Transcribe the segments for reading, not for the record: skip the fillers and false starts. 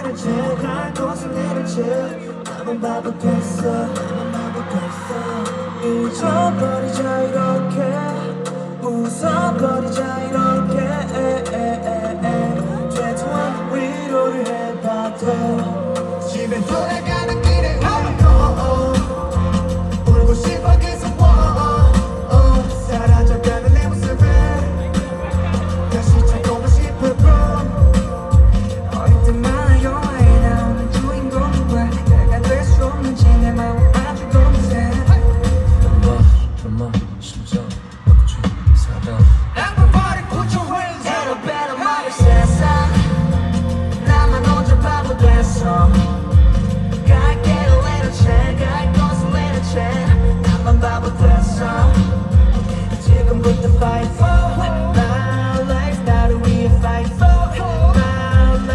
내릴 채갈 곳을 내릴 채 나만 바보 됐어 잊어버리자 이렇게 웃어버리자 이렇게 최소한 위로를 해봐도 집에 돌아가는 길에 울고 싶어 계속 사라져가는 내 모습을 다시 찾고만 싶어 어릴 때마다 영화에 나오는 주인공과 내가 될 수 없는지 내 마음 아주 검색 드라마 심장 막중 사랑 Everybody put your hands up Little better 말을 세상 나만 혼자 바보 됐어 갈 길을 내릴 채갈 곳을 내릴 채 나만 바보 됐어 지금부터 fight for my life 나를 위해 fight for my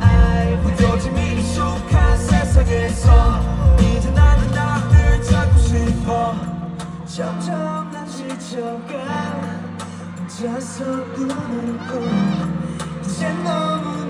life 무뎌짐이 익숙한 세상에서 이제 나는 나를 찾고 싶어 점점 난 지쳐가 혼자서 꾸는 꿈 이제 너무